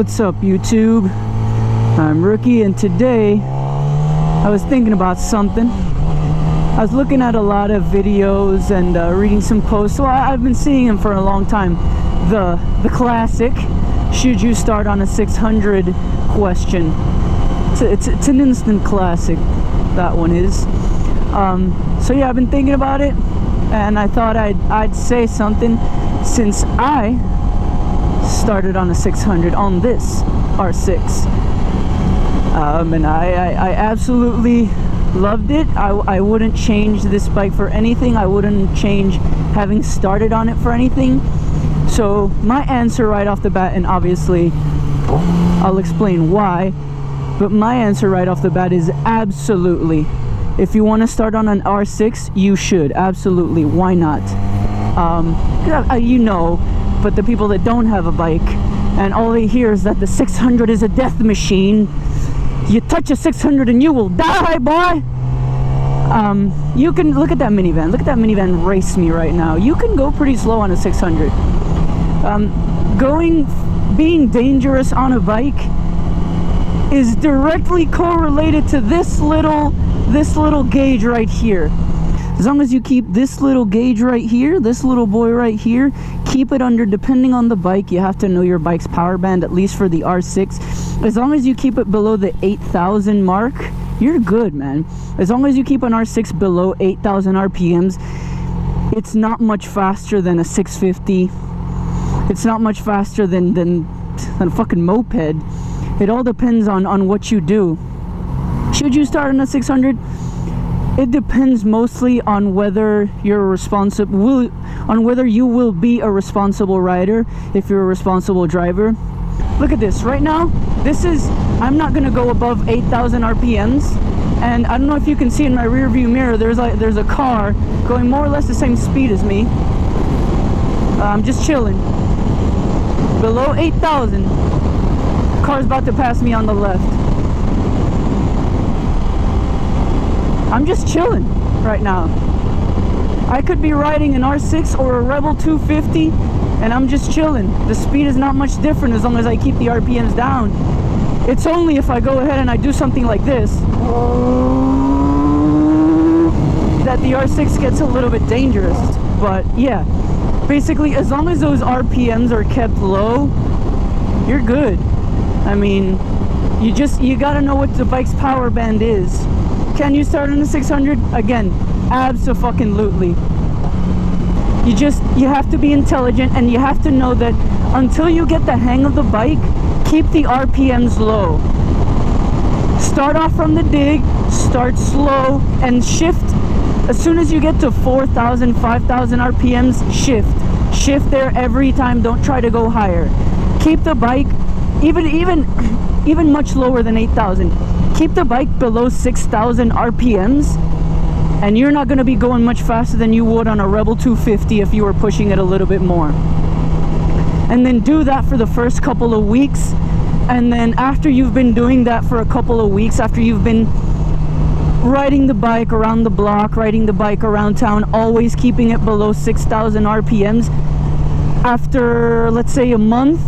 What's up, YouTube? I'm Rookie, and today I was thinking about something. I was looking at a lot of videos and reading some posts. So I've been seeing them for a long time. The classic, should you start on a 600 question? It's an instant classic, that one is. So yeah, I've been thinking about it, and I thought I'd say something since I started on a 600 on this R6, and I absolutely loved it. I wouldn't change this bike for anything. I wouldn't change having started on it for anything. So my answer right off the bat, and obviously I'll explain why, but my answer right off the bat is absolutely. If you want to start on an R6, you should. Absolutely. Why not? You know, but the people that don't have a bike and all they hear is that the 600 is a death machine. You touch a 600 and you will die, boy. You can look at that minivan. Look at that minivan race me right now. You can go pretty slow on a 600. Being dangerous on a bike is directly correlated to this little gauge right here. As long as you keep this little gauge right here, this little boy right here, keep it under, depending on the bike, you have to know your bike's power band, at least for the R6. As long as you keep it below the 8,000 mark, you're good, man. As long as you keep an R6 below 8,000 RPMs, it's not much faster than a 650. It's not much faster than a fucking moped. It all depends on what you do. Should you start on a 600? It depends mostly on whether you're whether you will be a responsible rider, if you're a responsible driver. Look at this right now. I'm not gonna go above 8,000 RPMs, and I don't know if you can see in my rear view mirror, there's a car going more or less the same speed as me. I'm just chilling below 8,000. Car's about to pass me on the left. I'm just chilling right now. I could be riding an R6 or a Rebel 250 and I'm just chilling. The speed is not much different as long as I keep the RPMs down. It's only if I go ahead and I do something like this that the R6 gets a little bit dangerous. But yeah, basically as long as those RPMs are kept low, you're good. I mean, you gotta know what the bike's power band is. Can you start on a 600? Again, abso-fucking-lutely. You have to be intelligent, and you have to know that until you get the hang of the bike, keep the RPMs low. Start off from the dig, start slow, and shift. As soon as you get to 4,000, 5,000 RPMs, shift. Shift there every time. Don't try to go higher. Keep the bike even much lower than 8,000. Keep the bike below 6,000 RPMs, and you're not going to be going much faster than you would on a Rebel 250 if you were pushing it a little bit more. And then do that for the first couple of weeks, and then after you've been doing that for a couple of weeks, after you've been riding the bike around the block, riding the bike around town, always keeping it below 6,000 RPMs, after, let's say, a month,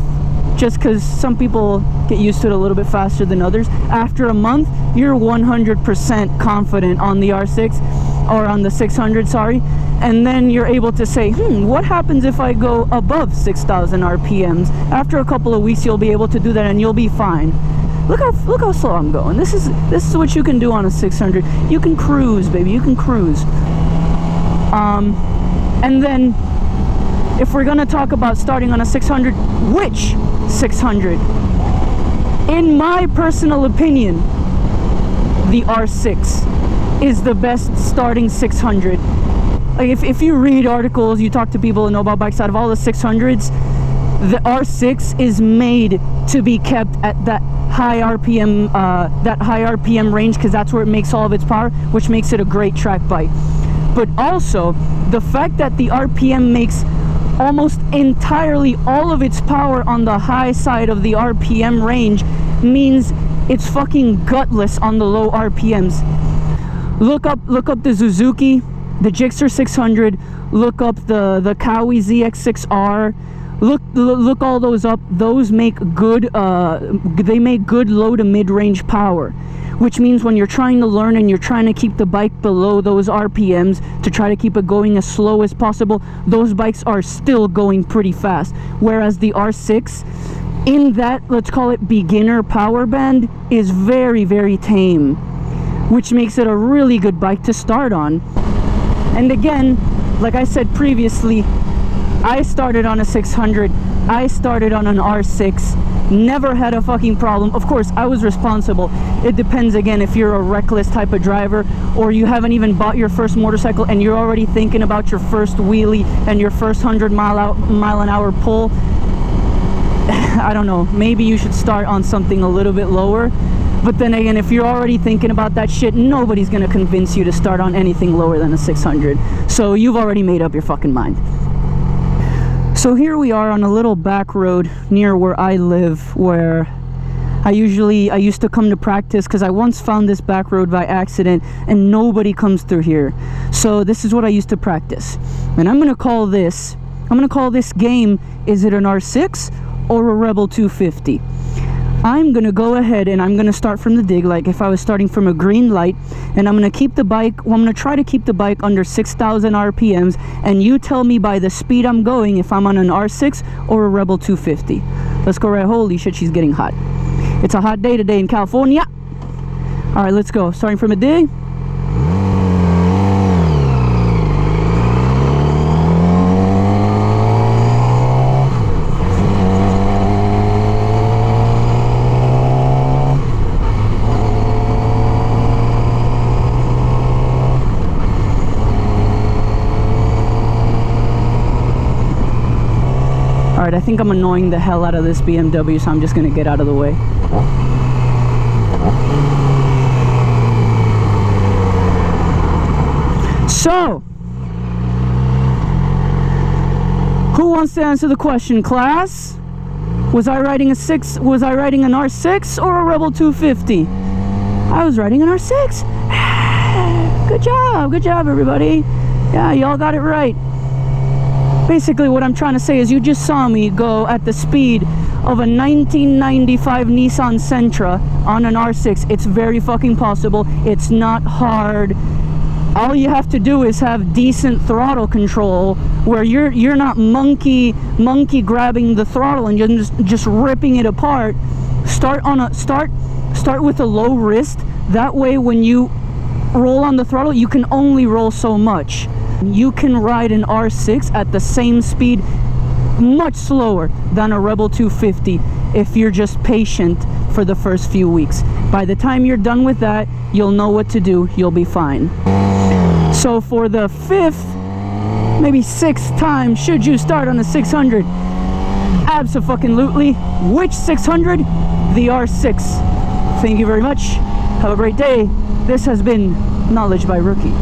just because some people get used to it a little bit faster than others. After a month, you're 100% confident on the R6, or on the 600, sorry, and then you're able to say, what happens if I go above 6,000 RPMs? After a couple of weeks, you'll be able to do that, and you'll be fine. Look how slow I'm going. This is what you can do on a 600. You can cruise, baby. You can cruise. And then, if we're gonna talk about starting on a 600, which 600? In my personal opinion, the R6 is the best starting 600. Like if you read articles, you talk to people and know about bikes, out of all the 600s, the R6 is made to be kept at that high RPM range, because that's where it makes all of its power, which makes it a great track bike. But also the fact that the RPM makes almost entirely all of its power on the high side of the RPM range means it's fucking gutless on the low RPMs. Look up the Suzuki, the Gixxer 600, look up the Kawi ZX6R, Look all those up. Those make good they make good low to mid-range power, which means when you're trying to learn and you're trying to keep the bike below those RPMs to try to keep it going as slow as possible, those bikes are still going pretty fast. Whereas the R6, in that, let's call it beginner power band, is very, very tame, which makes it a really good bike to start on. And again, like I said previously, I started on a 600, I started on an R6, never had a fucking problem. Of course, I was responsible. It depends, again, if you're a reckless type of driver, or you haven't even bought your first motorcycle and you're already thinking about your first wheelie and your first 100 mile an hour pull. I don't know, maybe you should start on something a little bit lower. But then again, if you're already thinking about that shit, nobody's gonna convince you to start on anything lower than a 600. So you've already made up your fucking mind. So here we are on a little back road near where I live, where I used to come to practice, because I once found this back road by accident and nobody comes through here. So this is what I used to practice. And I'm gonna call this game, is it an R6 or a Rebel 250? I'm gonna go ahead and I'm gonna start from the dig like if I was starting from a green light, and I'm gonna keep the bike, well, I'm gonna try to keep the bike under 6,000 RPMs, and you tell me by the speed I'm going if I'm on an R6 or a Rebel 250. Let's go right. Holy shit, she's getting hot. It's a hot day today in California. All right, let's go. Starting from a dig. Alright, I think I'm annoying the hell out of this BMW, so I'm just gonna get out of the way. So, who wants to answer the question, class? Was I riding an R6 or a Rebel 250? I was riding an R6. Good job everybody. Yeah, y'all got it right. Basically what I'm trying to say is, you just saw me go at the speed of a 1995 Nissan Sentra on an R6. It's very fucking possible. It's not hard. All you have to do is have decent throttle control, where you're not monkey grabbing the throttle and you're just ripping it apart. Start with a low wrist. That way when you roll on the throttle, you can only roll so much. You can ride an R6 at the same speed, much slower than a Rebel 250, if you're just patient for the first few weeks. By the time you're done with that, you'll know what to do. You'll be fine. So for the 5th, maybe 6th time, should you start on a 600? Abso-fucking-lutely. Which 600? The R6. Thank you very much. Have a great day. This has been Knowledge by Rookie.